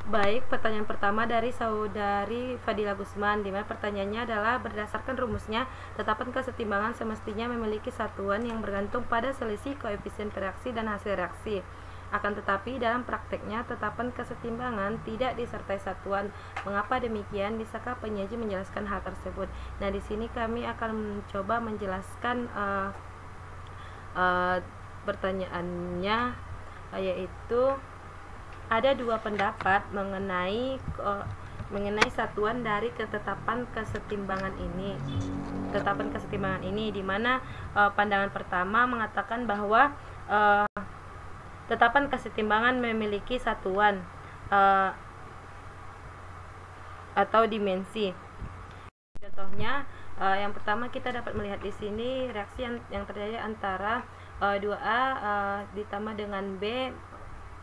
Baik, pertanyaan pertama dari saudari Fadila Gusman, di mana pertanyaannya adalah berdasarkan rumusnya, tetapan kesetimbangan semestinya memiliki satuan yang bergantung pada selisih koefisien reaksi dan hasil reaksi. Akan tetapi dalam prakteknya tetapan kesetimbangan tidak disertai satuan. Mengapa demikian? Bisakah penyaji menjelaskan hal tersebut? Nah, di sini kami akan mencoba menjelaskan pertanyaannya, yaitu ada dua pendapat mengenai satuan dari ketetapan kesetimbangan ini. Di mana pandangan pertama mengatakan bahwa tetapan kesetimbangan memiliki satuan atau dimensi. Contohnya, yang pertama kita dapat melihat di sini reaksi yang terjadi antara 2A ditambah dengan B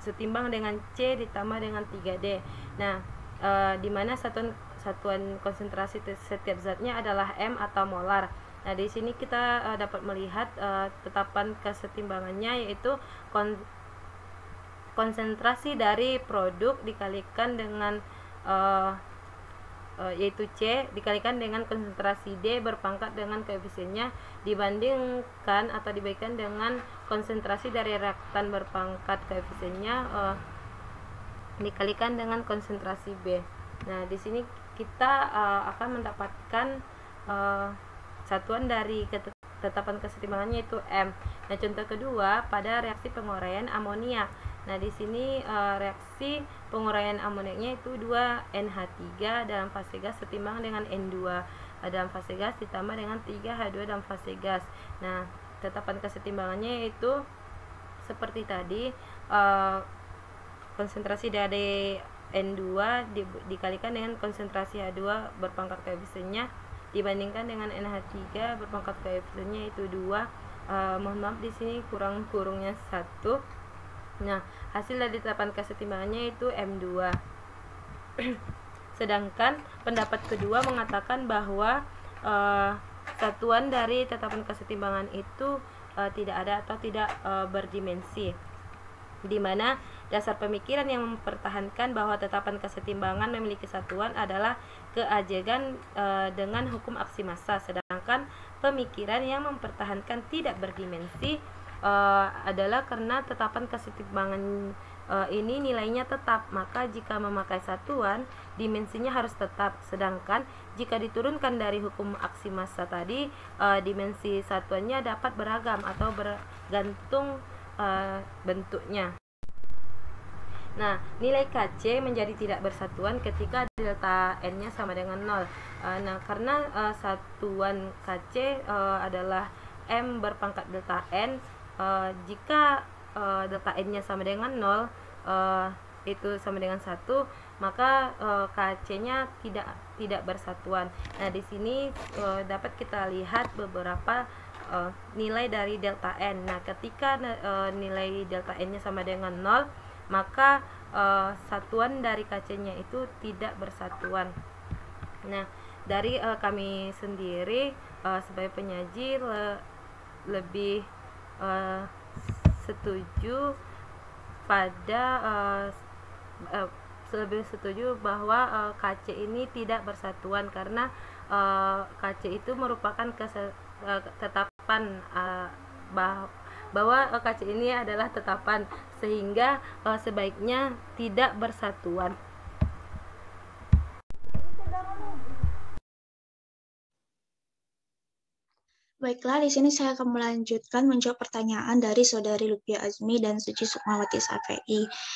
setimbang dengan C ditambah dengan 3D. Nah, di mana satuan konsentrasi setiap zatnya adalah M atau molar. Nah, di sini kita dapat melihat tetapan kesetimbangannya, yaitu konsentrasi dari produk dikalikan dengan yaitu C dikalikan dengan konsentrasi D berpangkat dengan koefisiennya dibandingkan atau dibaikan dengan konsentrasi dari reaktan berpangkat koefisiennya dikalikan dengan konsentrasi B. Nah, di sini kita akan mendapatkan satuan dari tetapan kesetimbangannya yaitu M. Nah, contoh kedua pada reaksi penguraian amoniak. Nah, di sini reaksi penguraian amoniaknya itu 2NH3 dalam fase gas setimbang dengan N2 dalam fase gas ditambah dengan 3H2 dalam fase gas. Nah, tetapan kesetimbangannya yaitu seperti tadi, konsentrasi dari N2 dikalikan dengan konsentrasi H2 berpangkat koefisiennya dibandingkan dengan NH3 berpangkat koefisiennya itu 2. Mohon maaf di sini kurangnya 1. Nah, hasil dari tetapan kesetimbangannya itu M2. Sedangkan pendapat kedua mengatakan bahwa satuan dari tetapan kesetimbangan itu tidak ada atau tidak berdimensi, di mana dasar pemikiran yang mempertahankan bahwa tetapan kesetimbangan memiliki satuan adalah keajegan dengan hukum aksi massa, sedangkan pemikiran yang mempertahankan tidak berdimensi adalah karena tetapan kesetimbangan ini nilainya tetap, maka jika memakai satuan dimensinya harus tetap, sedangkan jika diturunkan dari hukum aksi massa tadi dimensi satuannya dapat beragam atau bergantung bentuknya. Nah, nilai Kc menjadi tidak bersatuan ketika delta N-nya sama dengan 0. Nah, karena satuan Kc adalah M berpangkat delta N, jika delta N-nya sama dengan 0, itu sama dengan 1, maka Kc-nya tidak bersatuan. Nah, di sini dapat kita lihat beberapa nilai dari delta N. Nah, ketika nilai delta N-nya sama dengan 0, maka satuan dari Kc-nya itu tidak bersatuan. Nah, dari kami sendiri sebagai penyaji lebih setuju pada lebih setuju bahwa Kc ini tidak bersatuan, karena Kc itu merupakan tetapan bahwa Kc ini adalah tetapan, sehingga sebaiknya tidak bersatuan. Baiklah, di sini saya akan melanjutkan menjawab pertanyaan dari Saudari Lutfia Azmi dan Suci Sukmawati Safei,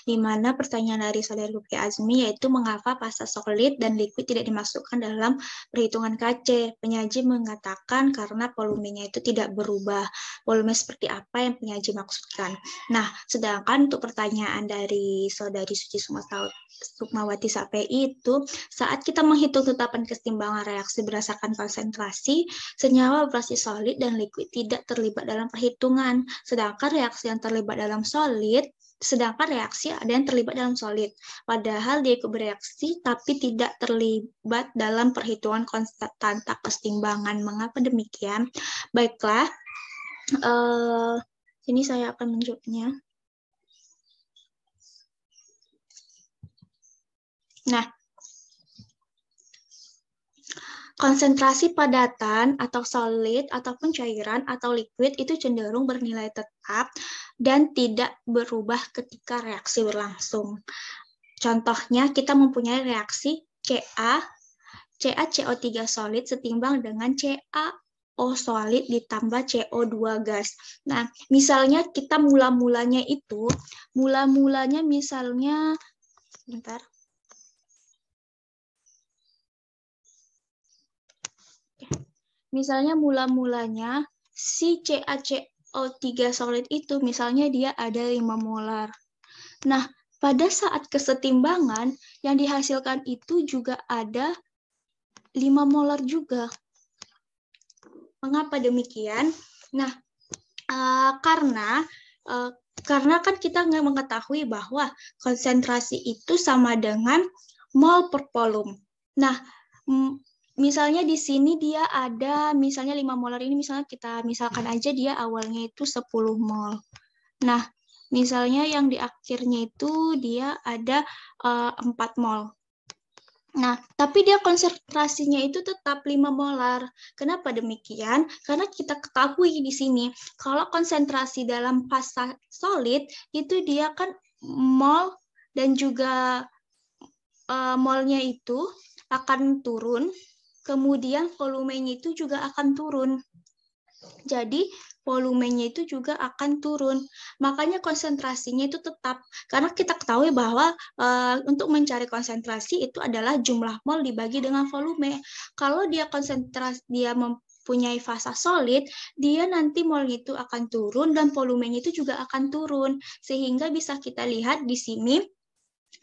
di mana pertanyaan dari Saudari Lutfia Azmi yaitu mengapa pasta solid dan liquid tidak dimasukkan dalam perhitungan Kc. Penyaji mengatakan karena volumenya itu tidak berubah. Volume seperti apa yang penyaji maksudkan? Nah, sedangkan untuk pertanyaan dari Saudari Suci Sukmawati Safei itu, saat kita menghitung tetapan kesetimbangan reaksi berdasarkan konsentrasi, senyawa beroperasi solid dan liquid tidak terlibat dalam perhitungan, sedangkan reaksi ada yang terlibat dalam solid. Padahal dia ikut bereaksi tapi tidak terlibat dalam perhitungan konstanta kesetimbangan. Mengapa demikian? Baiklah, sini saya akan menjawabnya. Nah, konsentrasi padatan atau solid ataupun cairan atau liquid itu cenderung bernilai tetap dan tidak berubah ketika reaksi berlangsung. Contohnya kita mempunyai reaksi CaCO3 solid setimbang dengan CaO solid ditambah CO2 gas. Nah, misalnya kita mula-mulanya misalnya, bentar. Misalnya mula-mulanya si CaCO3 solid itu misalnya dia ada 5 molar. Nah, pada saat kesetimbangan yang dihasilkan itu juga ada 5 molar juga. Mengapa demikian? Nah, karena kan kita nggak mengetahui bahwa konsentrasi itu sama dengan mol per volume. Nah, misalnya di sini dia ada misalnya 5 molar ini misalnya kita misalkan aja dia awalnya itu 10 mol. Nah, misalnya yang di akhirnya itu dia ada 4 mol. Nah, tapi dia konsentrasinya itu tetap 5 molar. Kenapa demikian? Karena kita ketahui di sini, kalau konsentrasi dalam fasa solid, itu dia kan mol dan juga molnya itu akan turun, kemudian volumenya itu juga akan turun. Jadi, volumenya itu juga akan turun. Makanya konsentrasinya itu tetap. Karena kita ketahui bahwa untuk mencari konsentrasi itu adalah jumlah mol dibagi dengan volume. Kalau dia mempunyai fasa solid, dia nanti molnya itu akan turun dan volumenya itu juga akan turun. Sehingga bisa kita lihat di sini.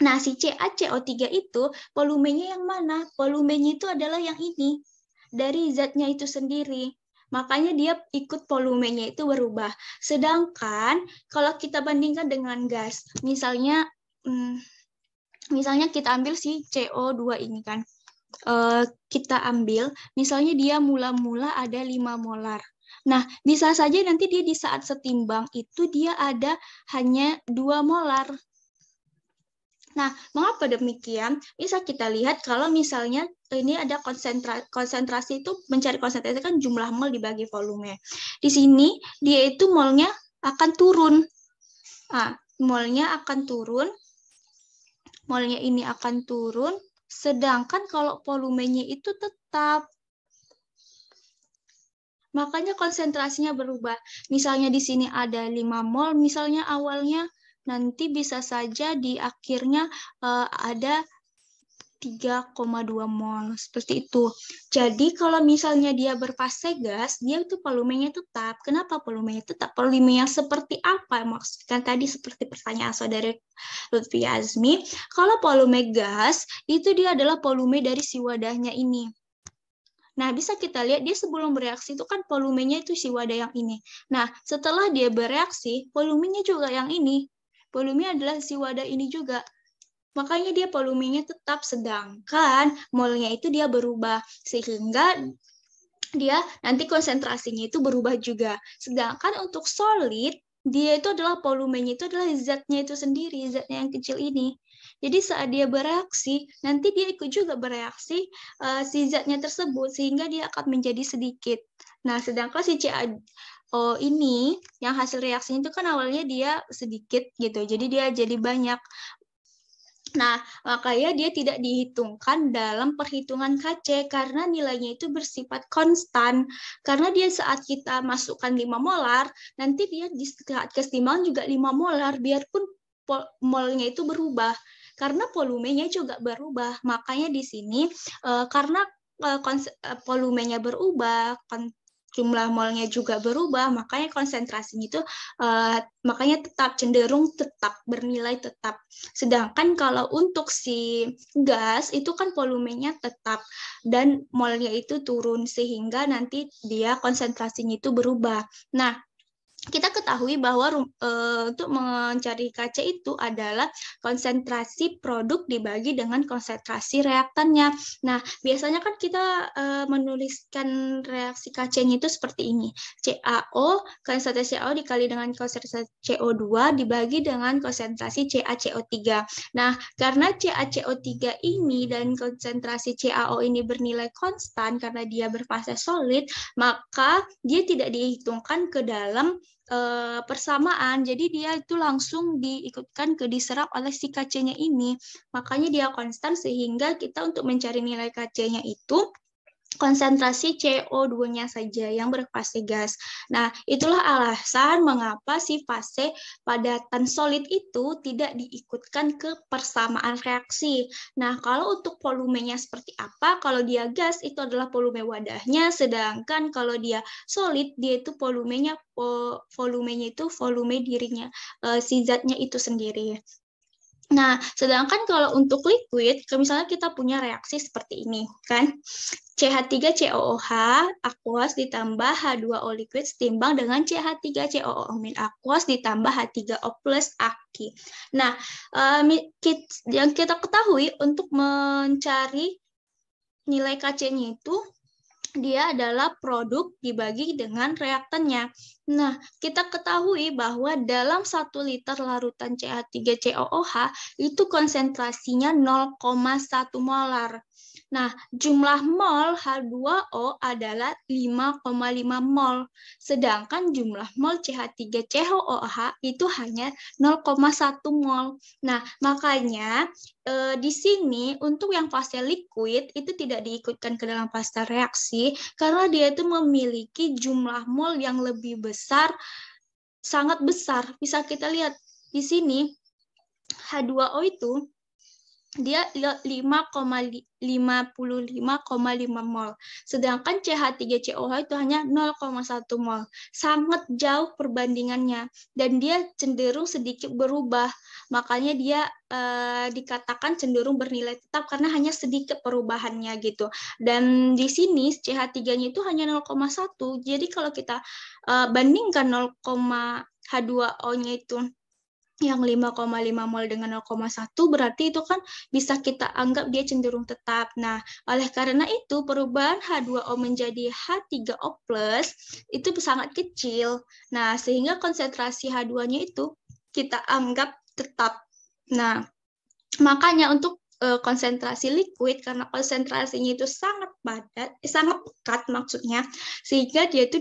Nah, si CaCO3 itu volumenya yang mana? Volumenya itu adalah yang ini. Dari zatnya itu sendiri. Makanya dia ikut volumenya itu berubah. Sedangkan kalau kita bandingkan dengan gas, misalnya kita ambil si CO2 ini kan. Kita ambil, misalnya dia mula-mula ada 5 molar. Nah, bisa saja nanti dia di saat setimbang itu dia ada hanya 2 molar. Nah, mengapa demikian? Bisa kita lihat kalau misalnya ini ada konsentrasi itu mencari konsentrasi kan jumlah mol dibagi volume. Di sini dia itu molnya akan turun. Nah, molnya akan turun. Molnya ini akan turun. Sedangkan kalau volumenya itu tetap. Makanya konsentrasinya berubah. Misalnya di sini ada 5 mol, misalnya awalnya nanti bisa saja di akhirnya ada 3,2 mol, seperti itu. Jadi kalau misalnya dia berfase gas, dia itu volumenya tetap. Kenapa volumenya tetap? Volume yang seperti apa? Maksudkan tadi seperti pertanyaan saudara Lutfi Azmi, kalau volume gas, itu dia adalah volume dari si wadahnya ini. Nah, bisa kita lihat dia sebelum bereaksi itu kan volumenya itu si wadah yang ini. Nah, setelah dia bereaksi, volumenya juga yang ini. Volumenya adalah si wadah ini juga. Makanya dia volumenya tetap, sedangkan molnya itu dia berubah. Sehingga dia nanti konsentrasinya itu berubah juga. Sedangkan untuk solid, dia itu adalah volumenya itu adalah zatnya itu sendiri, zatnya yang kecil ini. Jadi saat dia bereaksi, nanti dia ikut juga bereaksi si zatnya tersebut, sehingga dia akan menjadi sedikit. Nah, sedangkan si CaO ini, yang hasil reaksinya itu kan awalnya dia sedikit gitu, jadi dia jadi banyak. Nah, makanya dia tidak dihitungkan dalam perhitungan KC karena nilainya itu bersifat konstan. Karena dia saat kita masukkan 5 molar, nanti dia di saat kesetimbangan juga 5 molar, biarpun molnya itu berubah. Karena volumenya juga berubah. Makanya di sini, karena volumenya berubah, jumlah molnya juga berubah, makanya konsentrasinya itu makanya cenderung tetap bernilai tetap. Sedangkan kalau untuk si gas itu kan volumenya tetap dan molnya itu turun sehingga nanti dia konsentrasinya itu berubah. Nah, kita ketahui bahwa untuk mencari Kc itu adalah konsentrasi produk dibagi dengan konsentrasi reaktannya. Nah, biasanya kan kita menuliskan reaksi Kc-nya itu seperti ini. CaO, konsentrasi CaO dikali dengan konsentrasi CO2 dibagi dengan konsentrasi CaCO3. Nah, karena CaCO3 ini dan konsentrasi CaO ini bernilai konstan karena dia berfase solid, maka dia tidak dihitungkan ke dalam persamaan, jadi dia itu langsung diikutkan ke diserap oleh si Kc-nya ini, makanya dia konstan sehingga kita untuk mencari nilai Kc-nya itu konsentrasi CO2-nya saja yang berfase gas. Nah, itulah alasan mengapa si fase padatan solid itu tidak diikutkan ke persamaan reaksi. Nah, kalau untuk volumenya seperti apa? Kalau dia gas itu adalah volume wadahnya, sedangkan kalau dia solid dia itu volumenya itu volume dirinya, si zatnya itu sendiri. Nah, sedangkan kalau untuk liquid, misalnya kita punya reaksi seperti ini, kan? CH3COOH aqueous ditambah H2O liquid setimbang dengan CH3COO min aqueous ditambah H3O plus aki. Nah, yang kita ketahui untuk mencari nilai Kc-nya itu dia adalah produk dibagi dengan reaktannya. Nah, kita ketahui bahwa dalam 1 liter larutan CH3COOH itu konsentrasinya 0,1 molar. Nah, jumlah mol H2O adalah 5,5 mol, sedangkan jumlah mol CH3COOH itu hanya 0,1 mol. Nah, makanya di sini untuk yang fase liquid itu tidak diikutkan ke dalam fase reaksi karena dia itu memiliki jumlah mol yang lebih besar, sangat besar. Bisa kita lihat di sini H2O itu dia 5,55,5 mol. Sedangkan CH3COH itu hanya 0,1 mol. Sangat jauh perbandingannya. Dan dia cenderung sedikit berubah. Makanya dia dikatakan cenderung bernilai tetap karena hanya sedikit perubahannya gitu. Dan di sini CH3-nya itu hanya 0,1. Jadi kalau kita bandingkan H2O-nya itu yang 5,5 mol dengan 0,1 berarti itu kan bisa kita anggap dia cenderung tetap. Nah, oleh karena itu perubahan H2O menjadi H3O+ itu sangat kecil. Nah, sehingga konsentrasi H2-nya itu kita anggap tetap. Nah, makanya untuk konsentrasi liquid karena konsentrasinya itu sangat padat, sangat pekat maksudnya, sehingga dia itu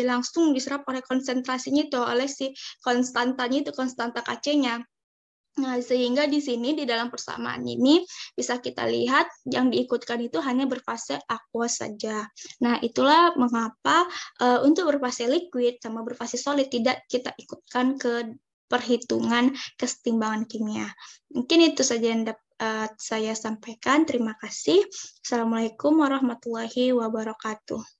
langsung diserap oleh konsentrasinya itu oleh si konstantanya itu konstanta Kc-nya. Nah, sehingga di sini di dalam persamaan ini bisa kita lihat yang diikutkan itu hanya berfase aqueous saja. Nah, itulah mengapa untuk berfase liquid sama berfase solid tidak kita ikutkan ke perhitungan kesetimbangan kimia. Mungkin itu saja yang saya sampaikan. Terima kasih. Assalamualaikum warahmatullahi wabarakatuh.